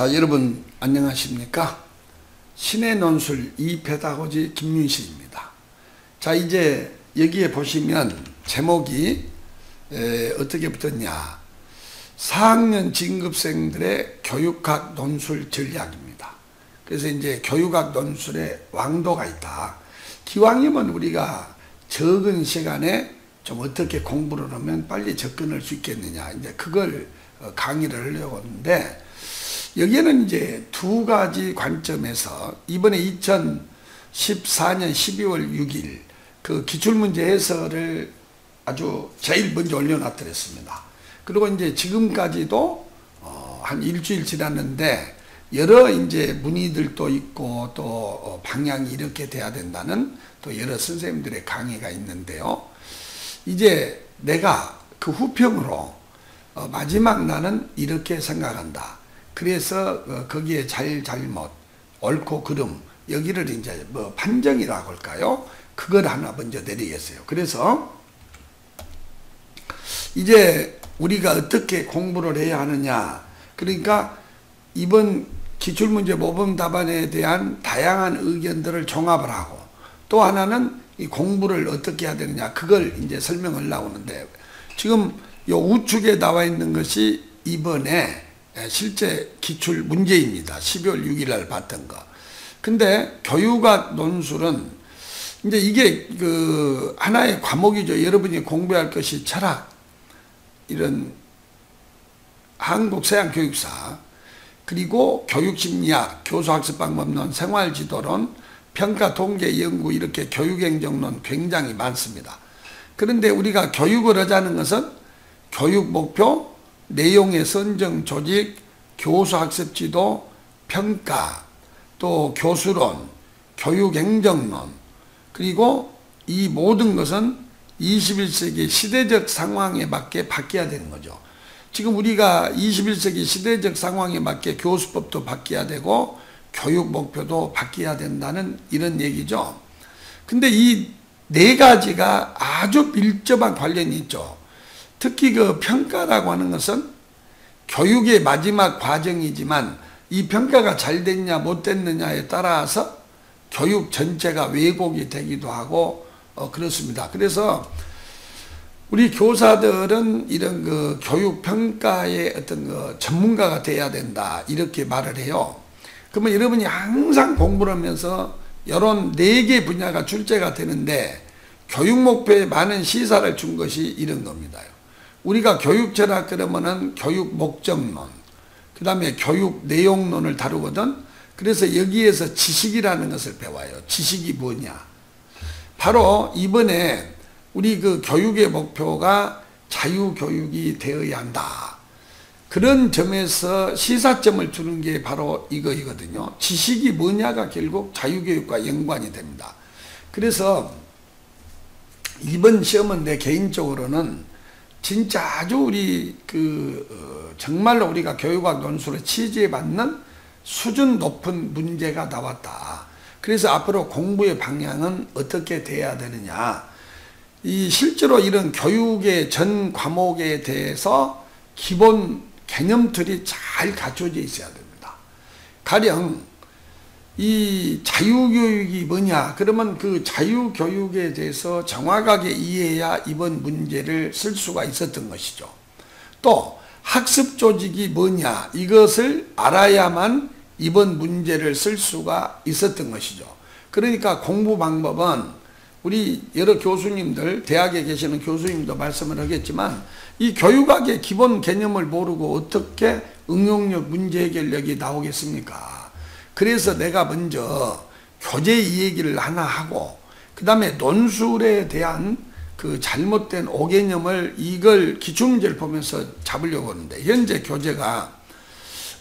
자, 여러분 안녕하십니까? 신의 논술 이페다고지 김윤식입니다. 자, 이제 여기에 보시면 제목이 어떻게 붙었냐? 4학년 진급생들의 교육학 논술 전략입니다. 그래서 이제 교육학 논술에 왕도가 있다. 기왕이면 우리가 적은 시간에 좀 어떻게 공부를 하면 빨리 접근할 수 있겠느냐. 이제 그걸 강의를 하려고 하는데, 여기에는 이제 두 가지 관점에서 이번에 2014년 12월 6일 그 기출문제 해설을 아주 제일 먼저 올려놨더랬습니다. 그리고 이제 지금까지도 한 일주일 지났는데 여러 이제 문의들도 있고 또 방향이 이렇게 돼야 된다는 또 여러 선생님들의 강의가 있는데요. 이제 내가 그 후평으로 마지막 나는 이렇게 생각한다. 그래서 거기에 잘못, 옳고 그름, 여기를 이제 뭐 판정이라고 할까요? 그걸 하나 먼저 내리겠어요. 그래서 이제 우리가 어떻게 공부를 해야 하느냐. 그러니까 이번 기출문제 모범 답안에 대한 다양한 의견들을 종합을 하고, 또 하나는 이 공부를 어떻게 해야 되느냐. 그걸 이제 설명을 나오는데, 지금 요 우측에 나와 있는 것이 이번에 실제 기출 문제입니다. 12월 6일 날 봤던 거. 근데 교육학 논술은 이제 이게 그 하나의 과목이죠. 여러분이 공부할 것이 철학, 이런 한국 서양 교육사, 그리고 교육심리학, 교수학습방법론, 생활지도론, 평가 통계 연구, 이렇게 교육행정론 굉장히 많습니다. 그런데 우리가 교육을 하자는 것은 교육 목표, 내용의 선정, 조직, 교수학습지도, 평가, 또 교수론, 교육행정론, 그리고 이 모든 것은 21세기 시대적 상황에 맞게 바뀌어야 되는 거죠. 지금 우리가 21세기 시대적 상황에 맞게 교수법도 바뀌어야 되고 교육 목표도 바뀌어야 된다는 이런 얘기죠. 근데 이 네 가지가 아주 밀접한 관련이 있죠. 특히 그 평가라고 하는 것은 교육의 마지막 과정이지만 이 평가가 잘 됐냐 못 됐느냐에 따라서 교육 전체가 왜곡이 되기도 하고 그렇습니다. 그래서 우리 교사들은 이런 그 교육 평가의 어떤 그 전문가가 돼야 된다, 이렇게 말을 해요. 그러면 여러분이 항상 공부를 하면서 이런 4개 분야가 출제가 되는데 교육 목표에 많은 시사를 준 것이 이런 겁니다. 우리가 교육 철학 그러면은 교육 목적론, 그 다음에 교육 내용론을 다루거든. 그래서 여기에서 지식이라는 것을 배워요. 지식이 뭐냐? 바로 이번에 우리 그 교육의 목표가 자유교육이 되어야 한다. 그런 점에서 시사점을 주는 게 바로 이거이거든요. 지식이 뭐냐가 결국 자유교육과 연관이 됩니다. 그래서 이번 시험은 내 개인적으로는 진짜 아주 우리 정말로 우리가 교육학 논술에 취지에 맞는 수준 높은 문제가 나왔다. 그래서 앞으로 공부의 방향은 어떻게 돼야 되느냐. 실제로 이런 교육의 전 과목에 대해서 기본 개념틀이 잘 갖춰져 있어야 됩니다. 가령 이 자유교육이 뭐냐, 그러면 그 자유교육에 대해서 정확하게 이해해야 이번 문제를 쓸 수가 있었던 것이죠. 또 학습조직이 뭐냐, 이것을 알아야만 이번 문제를 쓸 수가 있었던 것이죠. 그러니까 공부 방법은 우리 여러 교수님들, 대학에 계시는 교수님도 말씀을 하겠지만 이 교육학의 기본 개념을 모르고 어떻게 응용력, 문제 해결력이 나오겠습니까? 그래서 내가 먼저 교재 이 얘기를 하나 하고, 그 다음에 논술에 대한 그 잘못된 오개념을 이걸 기출문제를 보면서 잡으려고 하는데, 현재 교재가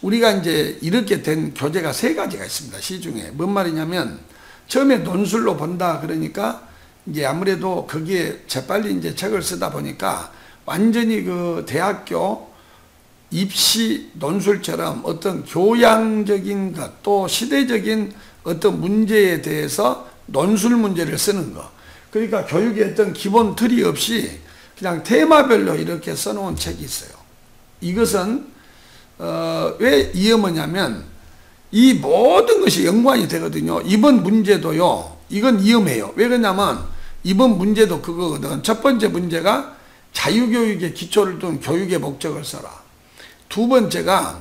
우리가 이제 이렇게 된 교재가 3가지가 있습니다. 시중에. 뭔 말이냐면 처음에 논술로 본다 그러니까 이제 아무래도 거기에 재빨리 이제 책을 쓰다 보니까 완전히 그 대학교 입시 논술처럼 어떤 교양적인 것, 또 시대적인 어떤 문제에 대해서 논술 문제를 쓰는 거. 그러니까 교육의 어떤 기본 틀이 없이 그냥 테마별로 이렇게 써놓은 책이 있어요. 이것은 왜 위험하냐면 이 모든 것이 연관이 되거든요. 이번 문제도요. 이건 위험해요. 왜 그러냐면 이번 문제도 그거거든. 첫 번째 문제가 자유교육의 기초를 둔 교육의 목적을 써라. 두 번째가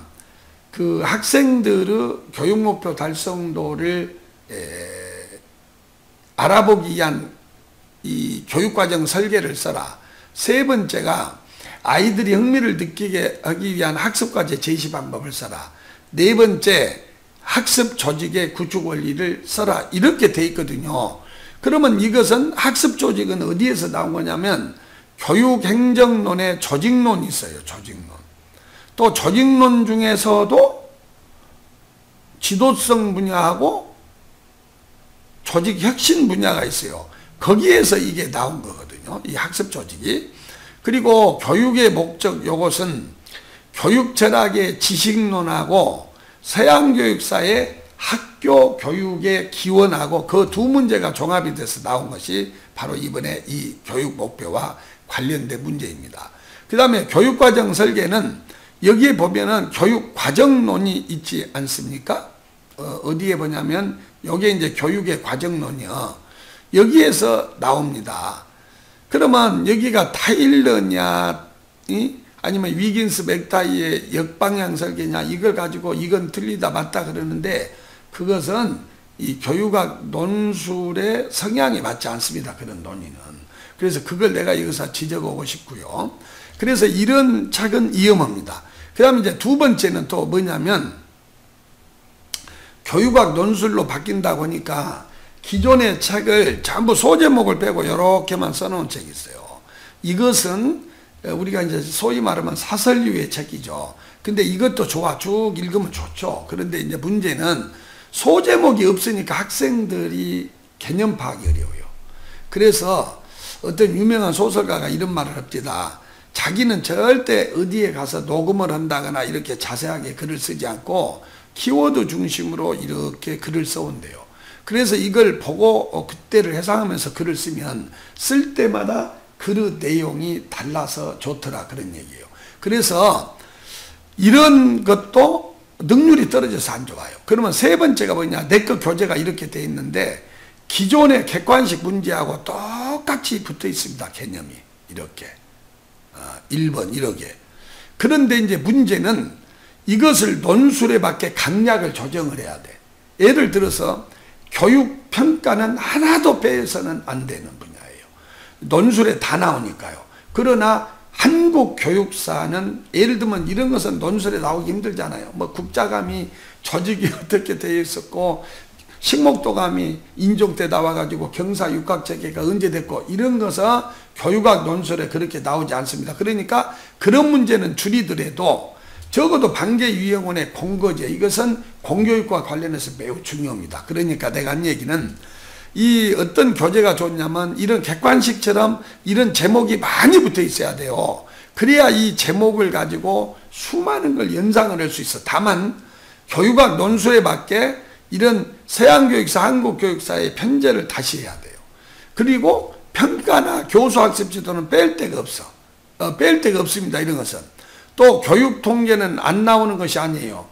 그 학생들의 교육 목표 달성도를 알아보기 위한 이 교육과정 설계를 써라. 세 번째가 아이들이 흥미를 느끼게 하기 위한 학습과제 제시 방법을 써라. 네 번째, 학습 조직의 구축 원리를 써라. 이렇게 돼 있거든요. 그러면 이것은 학습 조직은 어디에서 나온 거냐면 교육행정론의 조직론이 있어요. 조직론. 또 조직론 중에서도 지도성 분야하고 조직혁신 분야가 있어요. 거기에서 이게 나온 거거든요. 이 학습 조직이. 그리고 교육의 목적 요것은 교육철학의 지식론하고 서양교육사의 학교 교육의 기원하고 그 두 문제가 종합이 돼서 나온 것이 바로 이번에 이 교육 목표와 관련된 문제입니다. 그 다음에 교육과정 설계는 여기에 보면은 교육과정론이 있지 않습니까? 어디에 보냐면 여기에 이제 교육의 과정론이요. 여기에서 나옵니다. 그러면 여기가 타일러냐, 아니면 위긴스 맥타이의 역방향 설계냐, 이걸 가지고 이건 틀리다 맞다 그러는데 그것은 이 교육학 논술의 성향에 맞지 않습니다. 그런 논의는. 그래서 그걸 내가 여기서 지적하고 싶고요. 그래서 이런 책은 위험합니다. 그 다음에 이제 두 번째는 또 뭐냐면 교육학 논술로 바뀐다고 하니까 기존의 책을 전부 소제목을 빼고 이렇게만 써놓은 책이 있어요. 이것은 우리가 이제 소위 말하면 사설류의 책이죠. 근데 이것도 좋아. 쭉 읽으면 좋죠. 그런데 이제 문제는 소제목이 없으니까 학생들이 개념 파악이 어려워요. 그래서 어떤 유명한 소설가가 이런 말을 합니다. 자기는 절대 어디에 가서 녹음을 한다거나 이렇게 자세하게 글을 쓰지 않고 키워드 중심으로 이렇게 글을 써온대요. 그래서 이걸 보고 그때를 해상하면서 글을 쓰면 쓸 때마다 그 내용이 달라서 좋더라 그런 얘기예요. 그래서 이런 것도 능률이 떨어져서 안 좋아요. 그러면 세 번째가 뭐냐, 내과 교재가 이렇게 돼 있는데 기존의 객관식 문제하고 똑같이 붙어 있습니다. 개념이 이렇게 1번 이렇게. 그런데 이제 문제는 이것을 논술에 맞게 강약을 조정을 해야 돼. 예를 들어서 교육평가는 하나도 빼서는 안 되는 분야예요. 논술에 다 나오니까요. 그러나 한국 교육사는 예를 들면 이런 것은 논술에 나오기 힘들잖아요. 뭐 국자감이 조직이 어떻게 되어 있었고 식목도감이 인종 때 나와가지고 경사 육각체계가 언제 됐고 이런 것은 교육학 논술에 그렇게 나오지 않습니다. 그러니까 그런 문제는 줄이더라도 적어도 방재유형원의 공거제 이것은 공교육과 관련해서 매우 중요합니다. 그러니까 내가 한 얘기는 이 어떤 교재가 좋냐면 이런 객관식처럼 이런 제목이 많이 붙어 있어야 돼요. 그래야 이 제목을 가지고 수많은 걸 연상을 할 수 있어. 다만 교육학 논술에 맞게 이런 서양교육사, 한국교육사의 편제를 다시 해야 돼요. 그리고 평가나 교수학습 지도는 뺄 데가 없어. 뺄 데가 없습니다. 이런 것은. 또 교육통계는 안 나오는 것이 아니에요.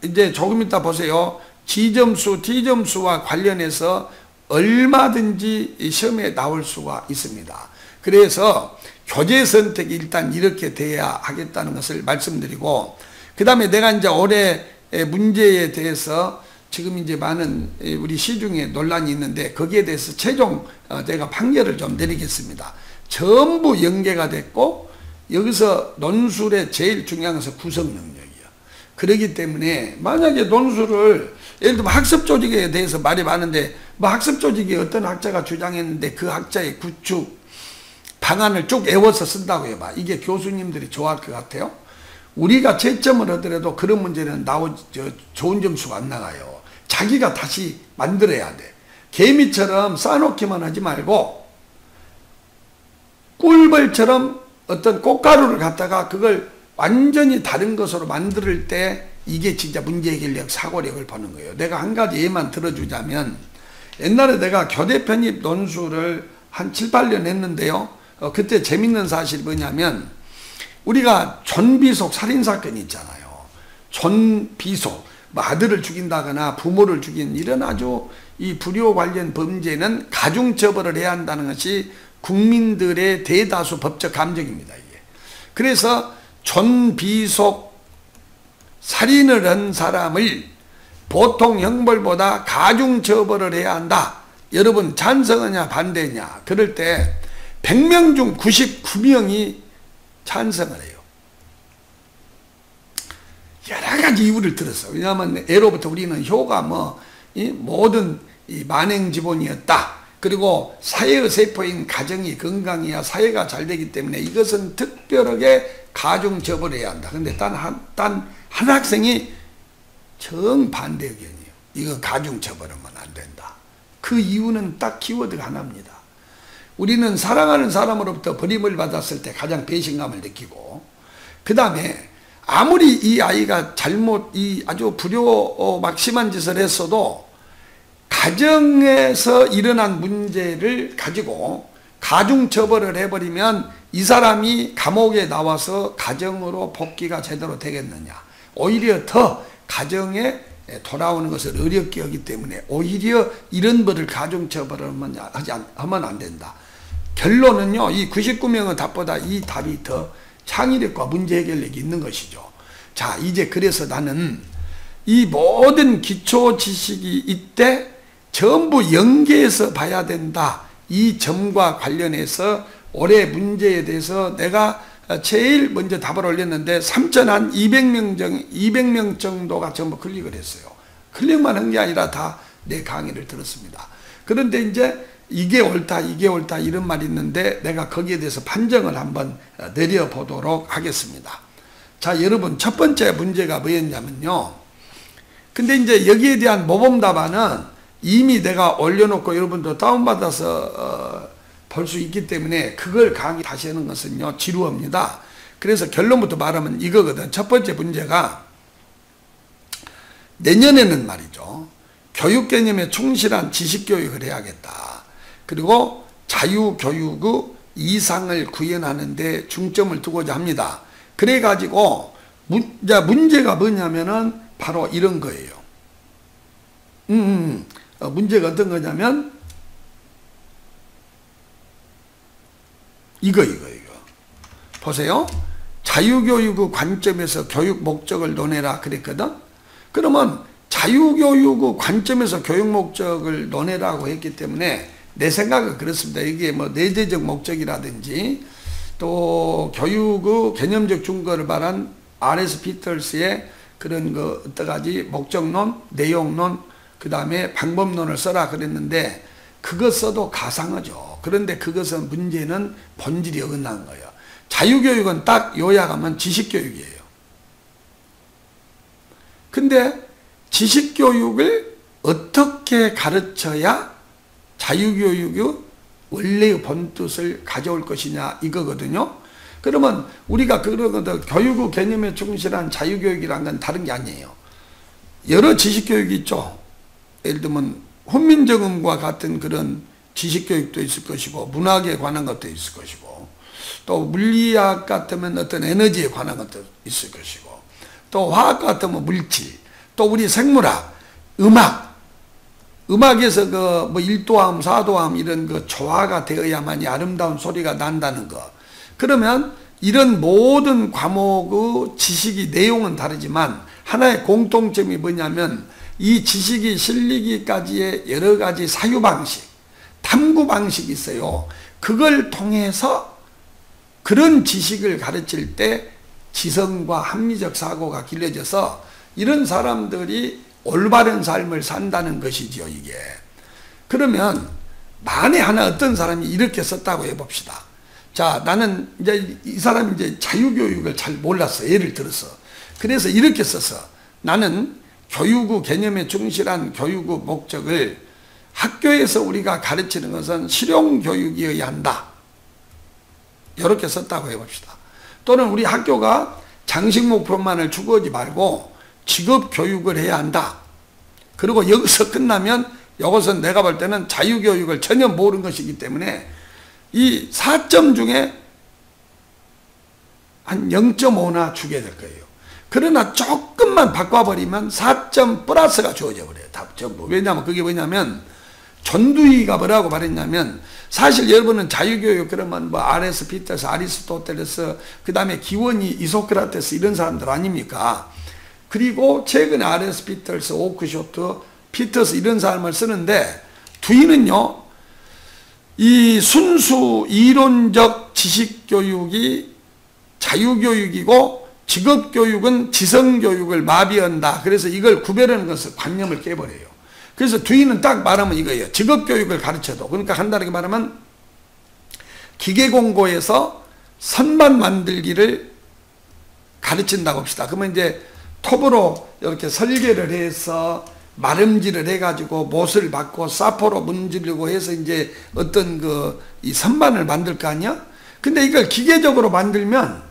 이제 조금 이따 보세요. G점수, T점수와 관련해서 얼마든지 시험에 나올 수가 있습니다. 그래서 교재 선택이 일단 이렇게 돼야 하겠다는 것을 말씀드리고, 그 다음에 내가 이제 올해 문제에 대해서 지금 이제 많은 우리 시중에 논란이 있는데 거기에 대해서 최종 내가 판결을 좀 내리겠습니다. 전부 연계가 됐고 여기서 논술의 제일 중요한 것은 구성 능력이야. 그렇기 때문에 만약에 논술을 예를 들면 학습 조직에 대해서 말이 많은데 뭐 학습 조직이 어떤 학자가 주장했는데 그 학자의 구축 방안을 쭉 외워서 쓴다고 해봐. 이게 교수님들이 좋아할 것 같아요? 우리가 채점을 하더라도 그런 문제는 좋은 점수가 안 나가요. 자기가 다시 만들어야 돼. 개미처럼 쌓아놓기만 하지 말고 꿀벌처럼 어떤 꽃가루를 갖다가 그걸 완전히 다른 것으로 만들 때 이게 진짜 문제 해결력, 사고력을 보는 거예요. 내가 한 가지 예만 들어주자면 옛날에 내가 교대 편입 논술을 한 7, 8년 했는데요. 그때 재밌는 사실이 뭐냐면 우리가 전비속 살인사건이 있잖아요. 존비속, 뭐 아들을 죽인다거나 부모를 죽인 이런 아주 이 불효 관련 범죄는 가중처벌을 해야 한다는 것이 국민들의 대다수 법적 감정입니다. 이게. 그래서 존비속 살인을 한 사람을 보통 형벌보다 가중처벌을 해야 한다. 여러분 찬성하냐 반대냐? 그럴 때 100명 중 99명이 찬성을 해요. 여러 가지 이유를 들었어. 왜냐하면 예로부터 우리는 효가 모든 만행지본이었다. 그리고 사회의 세포인 가정이 건강해야 사회가 잘 되기 때문에 이것은 특별하게 가중처벌해야 한다. 근데 단 한 학생이 정반대 의견이에요. 이거 가중처벌하면 안 된다. 그 이유는 딱 키워드가 하나입니다. 우리는 사랑하는 사람으로부터 버림을 받았을 때 가장 배신감을 느끼고, 그 다음에 아무리 이 아이가 아주 막 심한 짓을 했어도 가정에서 일어난 문제를 가지고 가중처벌을 해버리면 이 사람이 감옥에 나와서 가정으로 복귀가 제대로 되겠느냐. 오히려 더 가정에 돌아오는 것을 어렵게 하기 때문에 오히려 이런 벌을 가중처벌하면 안 된다. 결론은요, 이 99명의 답보다 이 답이 더 창의력과 문제 해결력이 있는 것이죠. 자, 이제 그래서 나는 이 모든 기초 지식이 이때 전부 연계해서 봐야 된다. 이 점과 관련해서 올해 문제에 대해서 내가 제일 먼저 답을 올렸는데 3,200명 정도가 전부 클릭을 했어요. 클릭만 한 게 아니라 다 내 강의를 들었습니다. 그런데 이제 이게 옳다 이런 말이 있는데 내가 거기에 대해서 판정을 한번 내려보도록 하겠습니다. 자, 여러분 첫 번째 문제가 뭐였냐면요. 근데 이제 여기에 대한 모범 답안은 이미 내가 올려놓고 여러분도 다운받아서 볼 수 있기 때문에 그걸 강의 다시 하는 것은요 지루합니다. 그래서 결론부터 말하면 이거거든. 첫 번째 문제가 내년에는 말이죠, 교육 개념에 충실한 지식교육을 해야겠다. 그리고 자유교육의 이상을 구현하는 데 중점을 두고자 합니다. 그래가지고 문제가 뭐냐면은 바로 이런 거예요. 문제가 어떤 거냐면 이거 보세요. 자유교육의 관점에서 교육 목적을 논해라 그랬거든. 그러면 자유교육의 관점에서 교육 목적을 논해라고 했기 때문에 내 생각은 그렇습니다. 이게 뭐 내재적 목적이라든지 또 교육의 개념적 준거를 말한 R.S. 피터스의 그런 어떤 가지 목적론, 내용론, 그 다음에 방법론을 써라 그랬는데 그것 써도 가상하죠. 그런데 그것은 문제는 본질이 어긋난 거예요. 자유교육은 딱 요약하면 지식교육이에요. 근데 지식교육을 어떻게 가르쳐야 자유교육의 원래의 본뜻을 가져올 것이냐 이거거든요. 그러면 우리가 그러거든, 교육의 개념에 충실한 자유교육이란 건 다른 게 아니에요. 여러 지식교육이 있죠. 예를 들면 훈민정음과 같은 그런 지식교육도 있을 것이고 문학에 관한 것도 있을 것이고 또 물리학 같으면 어떤 에너지에 관한 것도 있을 것이고 또 화학 같으면 물질, 또 우리 생물학, 음악에서 그 뭐 1도함, 4도함 이런 그 조화가 되어야만이 아름다운 소리가 난다는 거. 그러면 이런 모든 과목의 지식이 내용은 다르지만 하나의 공통점이 뭐냐면 이 지식이 실리기까지의 여러 가지 사유 방식, 탐구 방식이 있어요. 그걸 통해서 그런 지식을 가르칠 때 지성과 합리적 사고가 길러져서 이런 사람들이 올바른 삶을 산다는 것이죠, 이게. 그러면 만에 하나 어떤 사람이 이렇게 썼다고 해봅시다. 자, 나는 이제 이 사람이 이제 자유교육을 잘 몰랐어. 예를 들어서. 그래서 이렇게 썼어. 나는 교육의 개념에 충실한 교육의 목적을 학교에서 우리가 가르치는 것은 실용교육이어야 한다. 이렇게 썼다고 해봅시다. 또는 우리 학교가 장식 목표만을 추구하지 말고 직업교육을 해야 한다. 그리고 여기서 끝나면 이것은 내가 볼 때는 자유교육을 전혀 모르는 것이기 때문에 이 4점 중에 한 0.5나 주게 될 거예요. 그러나 조금만 바꿔버리면 4점 플러스가 주어져 버려요. 다 전부. 왜냐하면 그게 뭐냐면 전두희가 뭐라고 말했냐면 사실 여러분은 자유교육 그러면 뭐 아레스, 피테스, 아리스토텔레스 그 다음에 기원이 이소크라테스 이런 사람들 아닙니까? 그리고 최근에 아레스, 피테스, 오크쇼트, 피터스 이런 사람을 쓰는데 두이는요 이 순수 이론적 지식교육이 자유교육이고 직업교육은 지성교육을 마비한다. 그래서 이걸 구별하는 것을 관념을 깨버려요. 그래서 두이는 딱 말하면 이거예요. 직업교육을 가르쳐도 그러니까 간단하게 말하면 기계공고에서 선반 만들기를 가르친다고 합시다. 그러면 이제 톱으로 이렇게 설계를 해서 마름질을 해가지고 못을 받고 사포로 문지르고 해서 이제 어떤 이 선반을 만들 거 아니야? 근데 이걸 기계적으로 만들면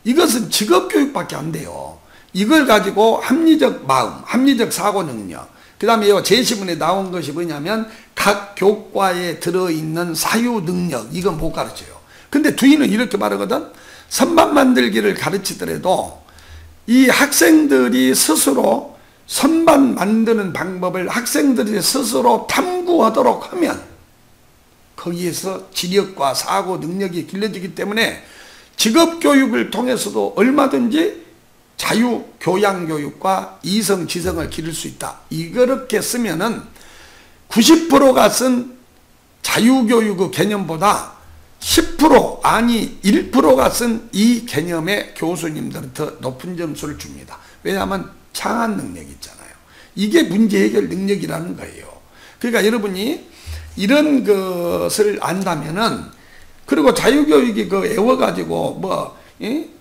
이것은 직업교육밖에 안 돼요. 이걸 가지고 합리적 마음, 합리적 사고 능력, 그 다음에 이 제시문에 나온 것이 뭐냐면 각 교과에 들어있는 사유 능력, 이건 못 가르쳐요. 근데 두이는 이렇게 말하거든. 선반 만들기를 가르치더라도 이 학생들이 스스로 선반 만드는 방법을 학생들이 스스로 탐구하도록 하면 거기에서 지력과 사고 능력이 길러지기 때문에 직업교육을 통해서도 얼마든지 자유교양교육과 이성지성을 기를 수 있다. 이렇게 쓰면은 90%가 쓴 자유교육의 개념보다 10% 아니 1%가 쓴 이 개념의 교수님들은 더 높은 점수를 줍니다. 왜냐하면 창안 능력이 있잖아요. 이게 문제 해결 능력이라는 거예요. 그러니까 여러분이 이런 것을 안다면은 그리고 자유교육이 애워가지고 뭐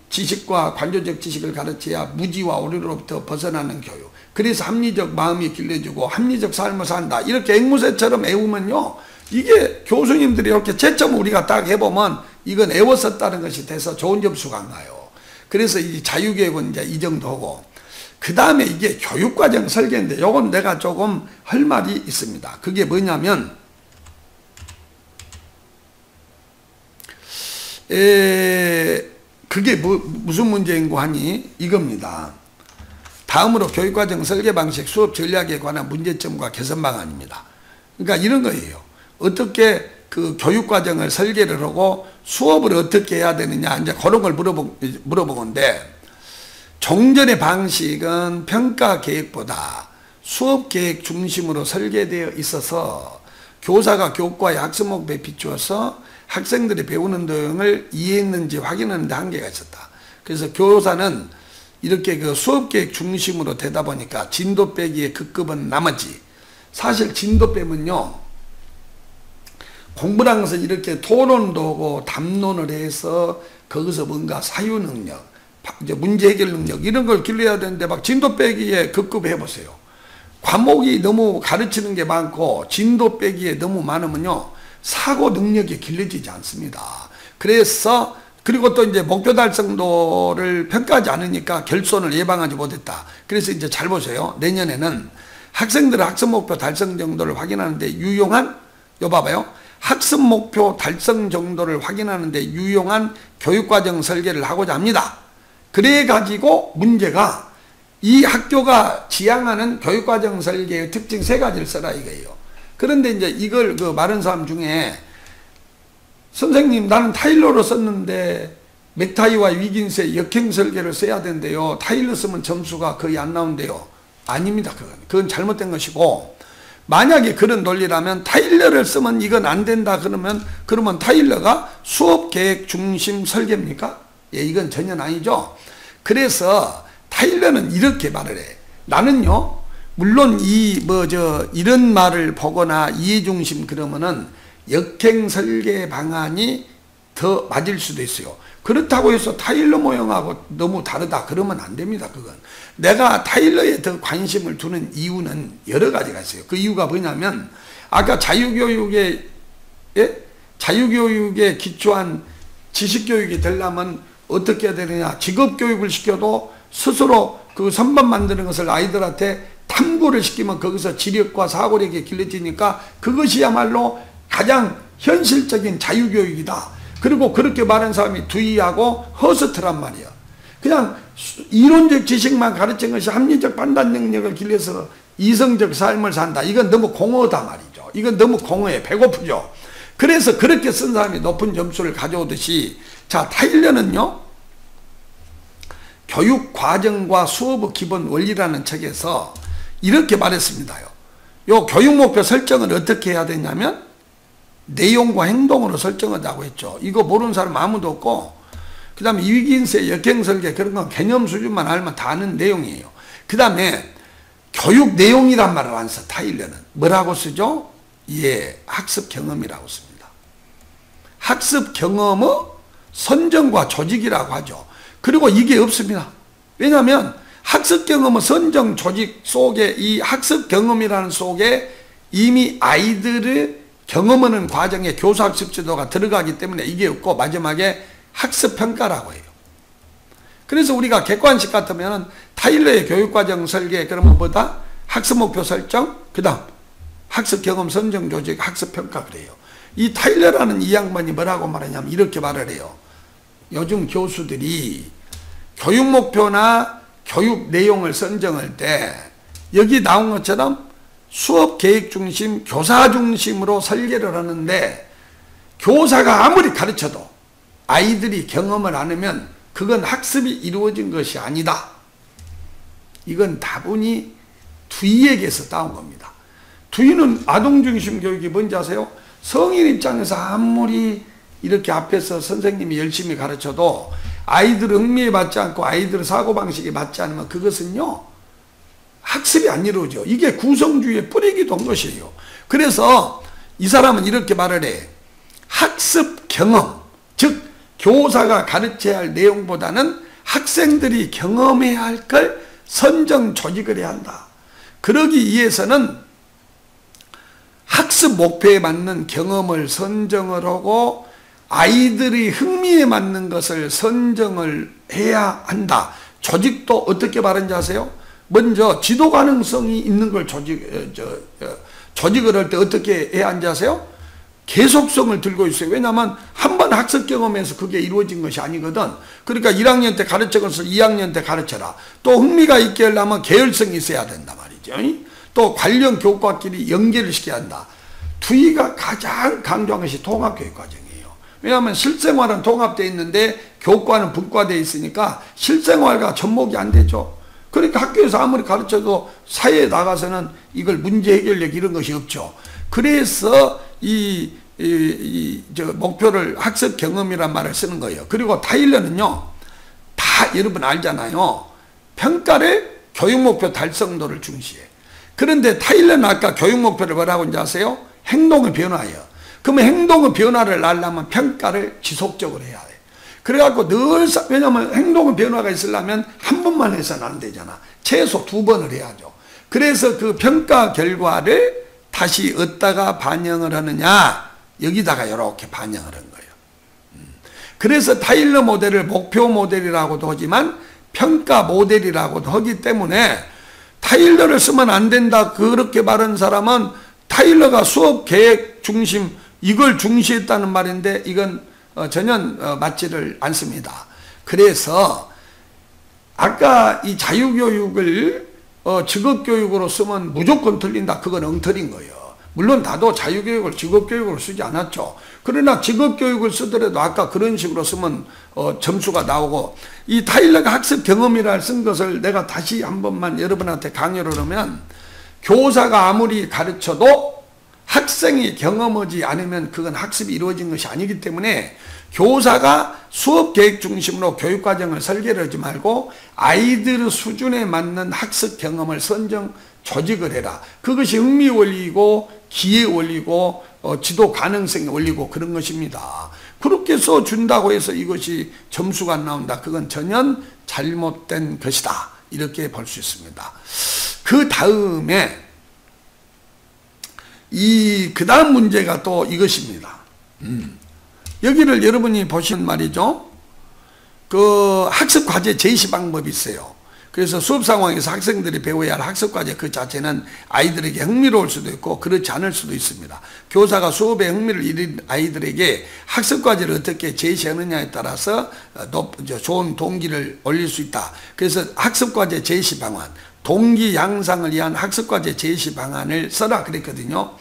지식과 관조적 지식을 가르쳐야 무지와 오류로부터 벗어나는 교육. 그래서 합리적 마음이 길러지고 합리적 삶을 산다. 이렇게 앵무새처럼 애우면요. 이게 교수님들이 이렇게 채점을 우리가 딱 해보면 이건 애웠었다는 것이 돼서 좋은 점수가 안 나요. 그래서 이 자유교육은 이제 이 정도고 그 다음에 이게 교육과정 설계인데 요건 내가 조금 할 말이 있습니다. 그게 뭐냐면 그게 무슨 문제인고 하니 이겁니다. 다음으로 교육과정 설계 방식 수업 전략에 관한 문제점과 개선 방안입니다. 그러니까 이런 거예요. 어떻게 그 교육과정을 설계를 하고 수업을 어떻게 해야 되느냐 이제 그런 걸 물어보건데 종전의 방식은 평가 계획보다 수업 계획 중심으로 설계되어 있어서 교사가 교과의 학습 목표에 비추어서 학생들이 배우는 내용을 이해했는지 확인하는 데 한계가 있었다. 그래서 교사는 이렇게 그 수업 계획 중심으로 되다 보니까 진도 빼기의 급급은 나머지 사실 진도 빼면요 공부라는 것은 이렇게 토론도 하고 담론을 해서 거기서 뭔가 사유 능력, 이제 문제 해결 능력 이런 걸 길러야 되는데 막 진도 빼기에 급급해 보세요. 과목이 너무 가르치는 게 많고 진도 빼기에 너무 많으면요 사고 능력이 길러지지 않습니다. 그래서 그리고 또 이제 목표 달성도를 평가하지 않으니까 결손을 예방하지 못했다. 그래서 이제 잘 보세요. 내년에는 학생들의 학습 목표 달성 정도를 확인하는데 유용한 요 봐봐요. 학습 목표 달성 정도를 확인하는데 유용한 교육과정 설계를 하고자 합니다. 그래 가지고 문제가 이 학교가 지향하는 교육과정 설계의 특징 3가지를 써라 이거예요. 그런데 이제 이걸 그 많은 사람 중에 선생님 나는 타일러로 썼는데 맥타이와 위긴스의 역행 설계를 써야 된대요. 타일러 쓰면 점수가 거의 안 나온대요. 아닙니다. 그건 잘못된 것이고 만약에 그런 논리라면 타일러를 쓰면 이건 안 된다 그러면 타일러가 수업 계획 중심 설계입니까? 예, 이건 전혀 아니죠. 그래서 타일러는 이렇게 말을 해. 나는요, 물론 이런 말을 보거나 이해 중심 그러면은 역행 설계 방안이 더 맞을 수도 있어요. 그렇다고 해서 타일러 모형하고 너무 다르다 그러면 안 됩니다. 그건 내가 타일러에 더 관심을 두는 이유는 여러 가지가 있어요. 그 이유가 뭐냐면 아까 자유교육에 기초한 지식교육이 되려면 어떻게 해야 되느냐. 직업교육을 시켜도 스스로 그 선반 만드는 것을 아이들한테 탐구를 시키면 거기서 지력과 사고력이 길러지니까 그것이야말로 가장 현실적인 자유교육이다. 그리고 그렇게 말하는 사람이 두이하고 허스트란 말이야. 그냥 이론적 지식만 가르친 것이 합리적 판단 능력을 길러서 이성적 삶을 산다. 이건 너무 공허다 말이죠. 이건 너무 공허해. 배고프죠. 그래서 그렇게 쓴 사람이 높은 점수를 가져오듯이, 자, 타일러는요, 교육 과정과 수업의 기본 원리라는 책에서 이렇게 말했습니다요. 요 교육 목표 설정을 어떻게 해야 되냐면 내용과 행동으로 설정하자고 했죠. 이거 모르는 사람 아무도 없고, 그 다음에 위기인세, 역행설계 그런 건 개념 수준만 알면 다 아는 내용이에요. 그 다음에 교육 내용이란 말을 안 써. 타일러는 뭐라고 쓰죠? 예, 학습 경험이라고 씁니다. 학습 경험의 선정과 조직이라고 하죠. 그리고 이게 없습니다. 왜냐하면 학습 경험의 선정 조직 속에, 이 학습 경험이라는 속에 이미 아이들의 경험하는 과정에 교사학습 지도가 들어가기 때문에 이게 없고, 마지막에 학습 평가라고 해요. 그래서 우리가 객관식 같으면 타일러의 교육과정 설계, 그러면 뭐다? 학습 목표 설정, 그 다음 학습 경험 선정 조직, 학습 평가 그래요. 이 타일러라는 이 양반이 뭐라고 말하냐면 이렇게 말을 해요. 요즘 교수들이 교육 목표나 교육 내용을 선정할 때 여기 나온 것처럼 수업 계획 중심, 교사 중심으로 설계를 하는데, 교사가 아무리 가르쳐도 아이들이 경험을 안 하면 그건 학습이 이루어진 것이 아니다. 이건 다분히 두이에게서 따온 겁니다. 두이는 아동중심 교육이 뭔지 아세요? 성인 입장에서 아무리 이렇게 앞에서 선생님이 열심히 가르쳐도 아이들의 흥미에 맞지 않고 아이들의 사고방식에 맞지 않으면 그것은요, 학습이 안 이루어져. 이게 구성주의의 뿌리기도 한 것이에요. 그래서 이 사람은 이렇게 말을 해. 학습 경험, 즉 교사가 가르쳐야 할 내용보다는 학생들이 경험해야 할 걸 선정 조직을 해야 한다. 그러기 위해서는 학습 목표에 맞는 경험을 선정을 하고 아이들이 흥미에 맞는 것을 선정을 해야 한다. 조직도 어떻게 말하는지 아세요? 먼저 지도 가능성이 있는 걸 조직을 할 때 어떻게 해야 하는지 아세요? 계속성을 들고 있어요. 왜냐하면 한 번 학습 경험에서 그게 이루어진 것이 아니거든. 그러니까 1학년 때 가르친 것을 2학년 때 가르쳐라. 또 흥미가 있게 하려면 계열성이 있어야 된단 말이죠. 또 관련 교과끼리 연계를 시켜야 한다. 두이가 가장 강조한 것이 통합교육과정이에요. 왜냐하면 실생활은 통합되어 있는데 교과는 분과되어 있으니까 실생활과 접목이 안 되죠. 그러니까 학교에서 아무리 가르쳐도 사회에 나가서는 이걸 문제 해결력 이런 것이 없죠. 그래서 목표를 학습 경험이란 말을 쓰는 거예요. 그리고 타일러는요, 다 여러분 알잖아요. 평가를 교육 목표 달성도를 중시해. 그런데 타일러는 아까 교육 목표를 뭐라고 하는지 아세요? 행동의 변화예요. 그러면 행동의 변화를 하려면 평가를 지속적으로 해야 돼. 그래갖고 늘, 왜냐면 행동의 변화가 있으려면 한 번만 해서는 안 되잖아. 최소 2번을 해야죠. 그래서 그 평가 결과를 다시 어디다가 반영을 하느냐, 여기다가 이렇게 반영을 한 거예요. 그래서 타일러 모델을 목표 모델이라고도 하지만 평가 모델이라고도 하기 때문에 타일러를 쓰면 안 된다 그렇게 말한 사람은 타일러가 수업 계획 중심 이걸 중시했다는 말인데 이건 전혀 맞지를 않습니다. 그래서 아까 이 자유교육을 직업교육으로 쓰면 무조건 틀린다. 그건 엉터리인 거예요. 물론 나도 자유교육을 직업교육으로 쓰지 않았죠. 그러나 직업교육을 쓰더라도 아까 그런 식으로 쓰면 점수가 나오고, 이 타일러가 학습 경험이라 쓴 것을 내가 다시 한 번만 여러분한테 강요를 하면, 교사가 아무리 가르쳐도 학생이 경험하지 않으면 그건 학습이 이루어진 것이 아니기 때문에 교사가 수업 계획 중심으로 교육과정을 설계를 하지 말고 아이들의 수준에 맞는 학습 경험을 선정 조직을 해라. 그것이 흥미 원리이고 기회 원리고 지도 가능성이 원리고 그런 것입니다. 그렇게 써준다고 해서 이것이 점수가 안 나온다. 그건 전혀 잘못된 것이다. 이렇게 볼 수 있습니다. 그 다음에 그 다음 문제가 또 이것입니다. 여기를 여러분이 보시면 말이죠. 그 학습 과제 제시 방법이 있어요. 그래서 수업 상황에서 학생들이 배워야 할 학습과제 그 자체는 아이들에게 흥미로울 수도 있고 그렇지 않을 수도 있습니다. 교사가 수업에 흥미를 잃은 아이들에게 학습과제를 어떻게 제시하느냐에 따라서 좋은 동기를 올릴 수 있다. 그래서 학습과제 제시 방안, 동기 양상을 위한 학습과제 제시 방안을 써라 그랬거든요.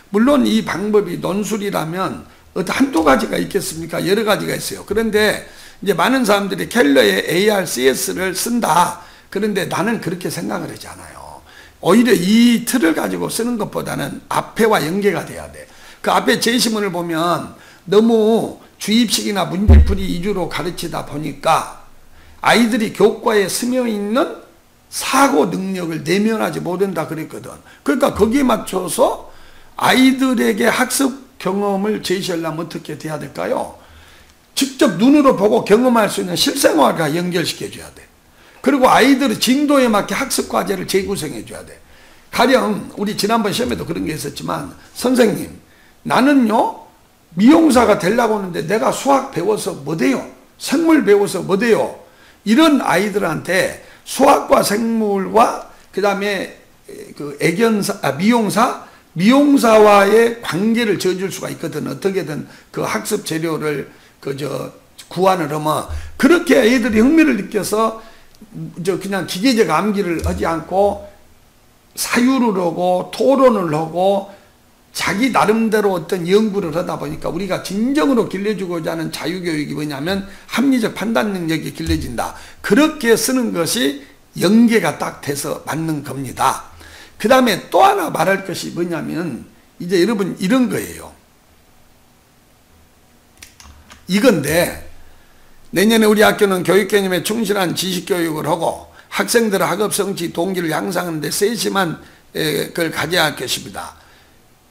물론 이 방법이 논술이라면 한두 가지가 있겠습니까? 여러 가지가 있어요. 그런데 이제 많은 사람들이 켈러의 ARCS를 쓴다. 그런데 나는 그렇게 생각을 하지 않아요. 오히려 이 틀을 가지고 쓰는 것보다는 앞에와 연계가 돼야 돼. 그 앞에 제시문을 보면 너무 주입식이나 문제풀이 위주로 가르치다 보니까 아이들이 교과에 스며있는 사고 능력을 내면하지 못한다 그랬거든. 그러니까 거기에 맞춰서 아이들에게 학습 경험을 제시하려면 어떻게 돼야 될까요? 직접 눈으로 보고 경험할 수 있는 실생활과 연결시켜줘야 돼. 그리고 아이들의 진도에 맞게 학습과제를 재구성해줘야 돼. 가령 우리 지난번 시험에도 그런 게 있었지만 선생님 나는요 미용사가 되려고 하는데 내가 수학 배워서 뭐 돼요? 생물 배워서 뭐 돼요? 이런 아이들한테 수학과 생물과 그 다음에 그 미용사와의 관계를 지어줄 수가 있거든. 어떻게든 그 학습 재료를 구안을 하면 그렇게 애들이 흥미를 느껴서 그냥 기계적 암기를 하지 않고 사유를 하고 토론을 하고 자기 나름대로 어떤 연구를 하다 보니까 우리가 진정으로 길러주고자 하는 자유교육이 뭐냐면 합리적 판단 능력이 길러진다. 그렇게 쓰는 것이 연계가 딱 돼서 맞는 겁니다. 그 다음에 또 하나 말할 것이 뭐냐면 이제 여러분 이런 거예요. 이건데 내년에 우리 학교는 교육 개념에 충실한 지식교육을 하고 학생들의 학업 성취 동기를 향상하는 데 세심한 걸 가져야 할 것입니다.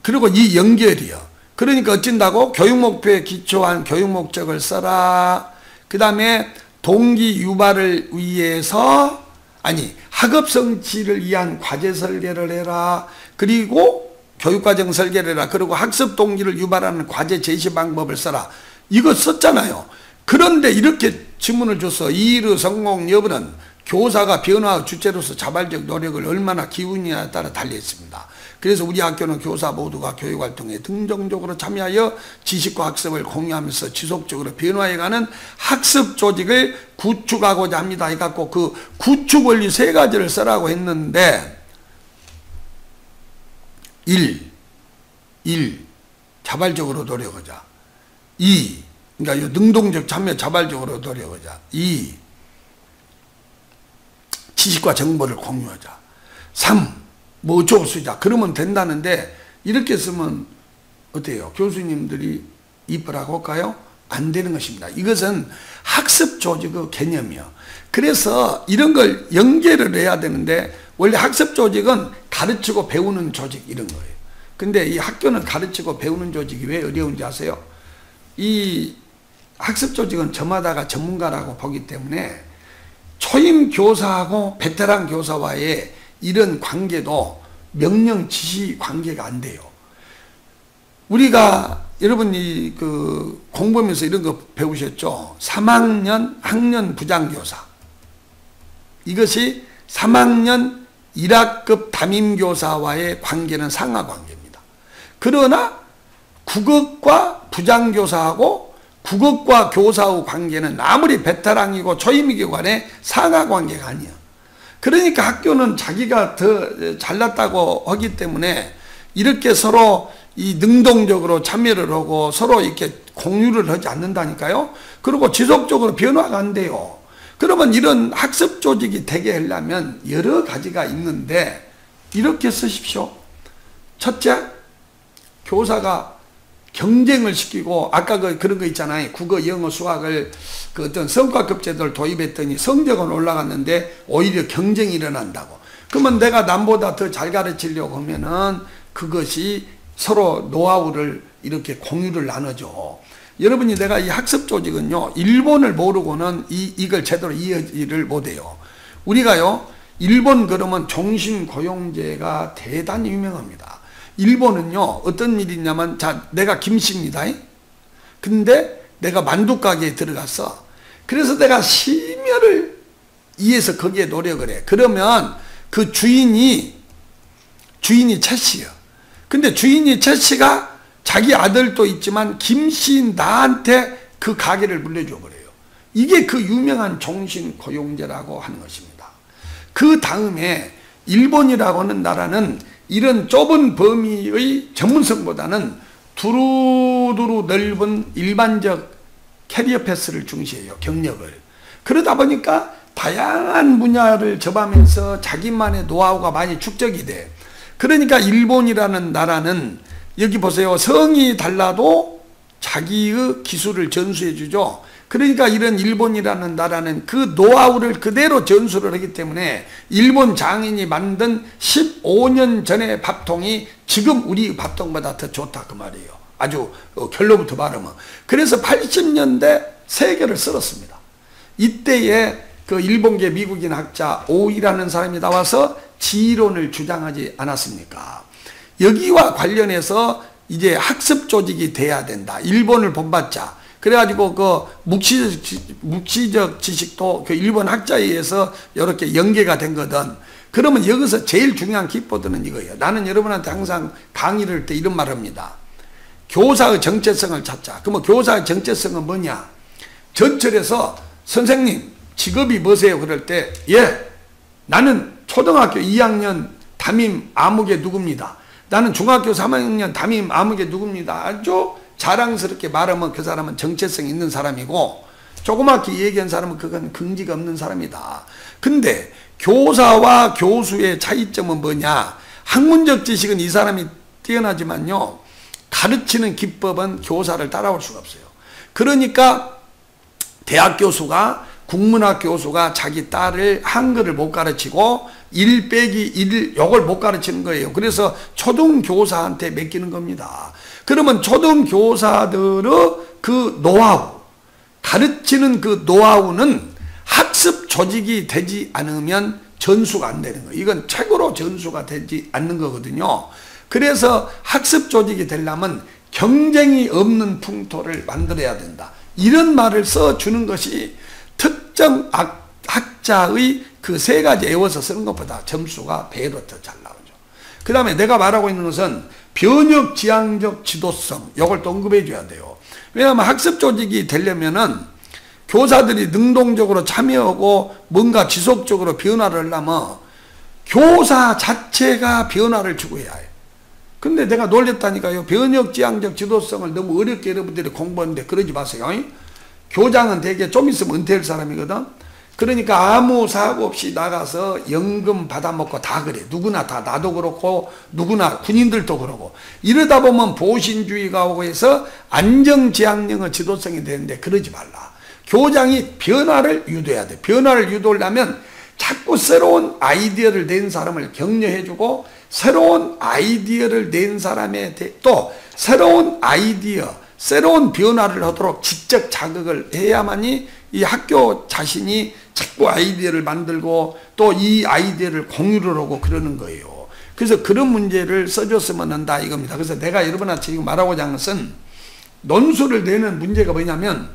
그리고 이 연결이요. 그러니까 어쩐다고? 교육 목표에 기초한 교육 목적을 써라. 그 다음에 동기 유발을 위해서 학업 성취를 위한 과제 설계를 해라. 그리고 교육과정 설계를 해라. 그리고 학습 동기를 유발하는 과제 제시 방법을 써라. 이거 썼잖아요. 그런데 이렇게 질문을 줘서 이 일의 성공 여부는 교사가 변화 주체로서 자발적 노력을 얼마나 기우느냐에 따라 달려있습니다. 그래서 우리 학교는 교사 모두가 교육활동에 긍정적으로 참여하여 지식과 학습을 공유하면서 지속적으로 변화해가는 학습 조직을 구축하고자 합니다. 해갖고 그 구축 원리 세 가지를 쓰라고 했는데 1. 자발적으로 노력하자. 2. 그러니까 능동적 참여 자발적으로 노력하자. 2. 지식과 정보를 공유하자. 3. 뭐 어쩌고 쓰자. 그러면 된다는데 이렇게 쓰면 어때요? 교수님들이 이쁘라고 할까요? 안 되는 것입니다. 이것은 학습 조직의 개념이요. 그래서 이런 걸 연계를 해야 되는데 원래 학습 조직은 가르치고 배우는 조직 이런 거예요. 근데 이 학교는 가르치고 배우는 조직이 왜 어려운지 아세요? 이 학습 조직은 저마다가 전문가라고 보기 때문에 초임 교사하고 베테랑 교사와의 이런 관계도 명령 지시 관계가 안 돼요. 우리가 여러분이 공부하면서 이런 거 배우셨죠? 3학년 학년 부장교사. 이것이 3학년 1학급 담임교사와의 관계는 상하관계입니다. 그러나 국어과 부장교사하고 국어과 교사의 관계는 아무리 베테랑이고 초임이기 간에 상하관계가 아니야. 그러니까 학교는 자기가 더 잘났다고 하기 때문에 이렇게 서로 이 능동적으로 참여를 하고 서로 이렇게 공유를 하지 않는다니까요. 그리고 지속적으로 변화가 안 돼요. 그러면 이런 학습 조직이 되게 하려면 여러 가지가 있는데 이렇게 쓰십시오. 첫째, 교사가 경쟁을 시키고 아까 그런 거 있잖아요. 국어, 영어, 수학을 어떤 성과급 제도를 도입했더니 성적은 올라갔는데 오히려 경쟁이 일어난다고. 그러면 내가 남보다 더 잘 가르치려고 하면은 그것이 서로 노하우를 이렇게 공유를 나눠줘. 여러분이 내가 이 학습 조직은요, 일본을 모르고는 이걸 제대로 이해를 못해요. 우리가요, 일본 그러면 종신고용제가 대단히 유명합니다. 일본은요, 어떤 일이 있냐면, 자, 내가 김씨입니다. 근데 내가 만두 가게에 들어갔어. 그래서 내가 심혈을 이에서 거기에 노력을 해. 그러면 그 주인이 최씨요. 근데 주인이 최씨가 자기 아들도 있지만 김씨 나한테 그 가게를 물려줘 버려요. 이게 그 유명한 종신고용제라고 하는 것입니다. 그 다음에 일본이라고 하는 나라는 이런 좁은 범위의 전문성보다는 두루두루 넓은 일반적 캐리어 패스를 중시해요. 경력을. 그러다 보니까 다양한 분야를 접하면서 자기만의 노하우가 많이 축적이 돼. 그러니까 일본이라는 나라는 여기 보세요. 성이 달라도 자기의 기술을 전수해 주죠. 그러니까 이런 일본이라는 나라는 그 노하우를 그대로 전수를 하기 때문에 일본 장인이 만든 15년 전의 밥통이 지금 우리 밥통보다 더 좋다 그 말이에요. 아주 결론부터 말하면. 그래서 80년대 세 개를 쓸었습니다. 이때에 그 일본계 미국인 학자 오이라는 사람이 나와서 지론을 주장하지 않았습니까? 여기와 관련해서 이제 학습 조직이 돼야 된다. 일본을 본받자. 그래가지고 그 묵시적 지식도 그 일본 학자에 의해서 이렇게 연계가 된 거든. 그러면 여기서 제일 중요한 키포드는 이거예요. 나는 여러분한테 항상 강의를 할 때 이런 말을 합니다. 교사의 정체성을 찾자. 그러면 교사의 정체성은 뭐냐? 전철에서 선생님 직업이 뭐세요? 그럴 때 나는 초등학교 2학년 담임 아무개 누굽니다. 나는 중학교 3학년 담임 아무개 누굽니다. 아주 자랑스럽게 말하면 그 사람은 정체성이 있는 사람이고 조그맣게 얘기한 사람은 그건 긍지가 없는 사람이다. 근데 교사와 교수의 차이점은 뭐냐? 학문적 지식은 이 사람이 뛰어나지만요. 가르치는 기법은 교사를 따라올 수가 없어요. 그러니까 대학 교수가 국문학 교수가 자기 딸을 한글을 못 가르치고 1 빼기 1 요걸 못 가르치는 거예요. 그래서 초등교사한테 맡기는 겁니다. 그러면 초등교사들의 그 노하우, 가르치는 그 노하우는 학습 조직이 되지 않으면 전수가 안 되는 거예요. 이건 책으로 전수가 되지 않는 거거든요. 그래서 학습 조직이 되려면 경쟁이 없는 풍토를 만들어야 된다. 이런 말을 써주는 것이 특정 학자의 그 세 가지 애워서 쓰는 것보다 점수가 배로 더 잘 나오죠. 그 다음에 내가 말하고 있는 것은 변혁 지향적 지도성, 이걸 또 언급해 줘야 돼요. 왜냐하면 학습 조직이 되려면은 교사들이 능동적으로 참여하고 뭔가 지속적으로 변화를 하려면 교사 자체가 변화를 추구해야 해요. 근데 내가 놀랬다니까요. 변혁 지향적 지도성을 너무 어렵게 여러분들이 공부하는데 그러지 마세요. 교장은 되게 좀 있으면 은퇴할 사람이거든. 그러니까 아무 사고 없이 나가서 연금 받아먹고 다 그래. 누구나 다, 나도 그렇고 누구나 군인들도 그러고. 이러다 보면 보신주의가 오고 해서 안정지향령의 지도성이 되는데 그러지 말라. 교장이 변화를 유도해야 돼. 변화를 유도하려면 자꾸 새로운 아이디어를 낸 사람을 격려해주고 새로운 아이디어를 낸 사람에 또 새로운 아이디어, 새로운 변화를 하도록 지적 자극을 해야만이 이 학교 자신이 자꾸 아이디어를 만들고 또 이 아이디어를 공유를 하고 그러는 거예요. 그래서 그런 문제를 써줬으면 한다 이겁니다. 그래서 내가 여러분한테 지금 말하고자 하는 것은 논술을 내는 문제가 뭐냐면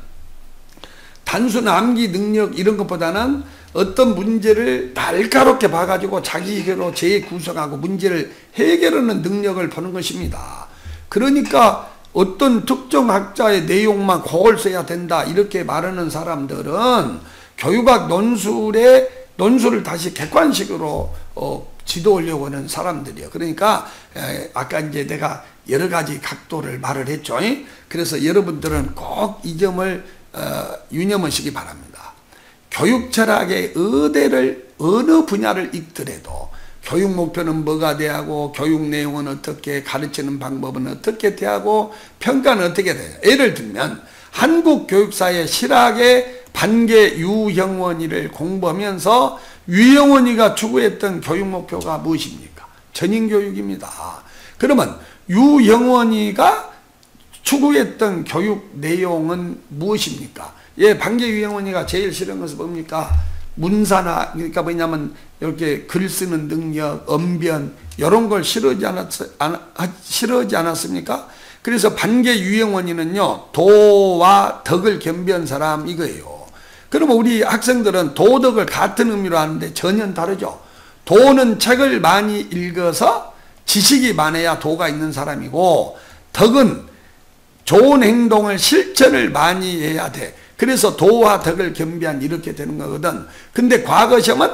단순 암기 능력 이런 것보다는 어떤 문제를 날카롭게 봐가지고 자기로 재구성하고 문제를 해결하는 능력을 보는 것입니다. 그러니까 어떤 특정 학자의 내용만 그걸 써야 된다 이렇게 말하는 사람들은 교육학 논술을 다시 객관식으로 지도하려고 하는 사람들이에요. 그러니까 아까 이제 내가 여러 가지 각도를 말을 했죠. 그래서 여러분들은 꼭 이 점을 유념하시기 바랍니다. 교육 철학의 의대를 어느 분야를 읽더라도 교육 목표는 뭐가 돼야 하고 교육 내용은 어떻게 가르치는 방법은 어떻게 돼야 하고 평가는 어떻게 돼요. 예를 들면 한국 교육사의 실학의 반개 유형원이를 공부하면서 유형원이가 추구했던 교육 목표가 무엇입니까? 전인교육입니다. 그러면 유형원이가 추구했던 교육 내용은 무엇입니까? 반개 유형원이가 제일 싫은 것은 뭡니까? 문사나, 그러니까 뭐냐면 이렇게 글 쓰는 능력, 언변 이런 걸 싫어하지 않았습니까? 그래서 반개 유형원이는요 도와 덕을 겸비한 사람 이거예요. 그러면 우리 학생들은 도덕을 같은 의미로 하는데 전혀 다르죠. 도는 책을 많이 읽어서 지식이 많아야 도가 있는 사람이고, 덕은 좋은 행동을 실천을 많이 해야 돼. 그래서 도와 덕을 겸비한 이렇게 되는 거거든. 근데 과거 시험은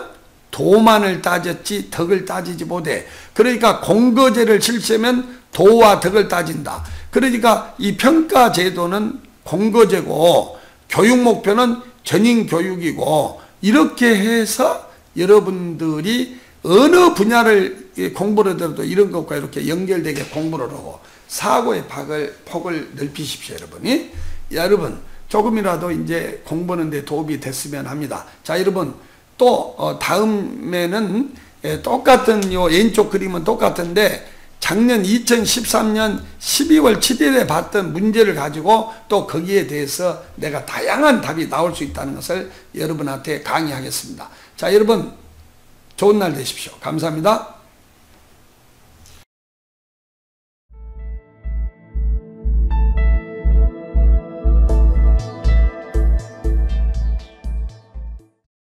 도만을 따졌지 덕을 따지지 못해. 그러니까 공거제를 실시하면 도와 덕을 따진다. 그러니까 이 평가 제도는 공거제고 교육 목표는 전인 교육이고, 이렇게 해서 여러분들이 어느 분야를 공부를 하더라도 이런 것과 이렇게 연결되게 공부를 하고 사고의 폭을 넓히십시오, 여러분이. 여러분, 조금이라도 이제 공부하는 데 도움이 됐으면 합니다. 자, 여러분, 또 다음에는 똑같은 요 왼쪽 그림은 똑같은데 작년 2013년 12월 7일에 봤던 문제를 가지고 또 거기에 대해서 내가 다양한 답이 나올 수 있다는 것을 여러분한테 강의하겠습니다. 자, 여러분, 좋은 날 되십시오. 감사합니다.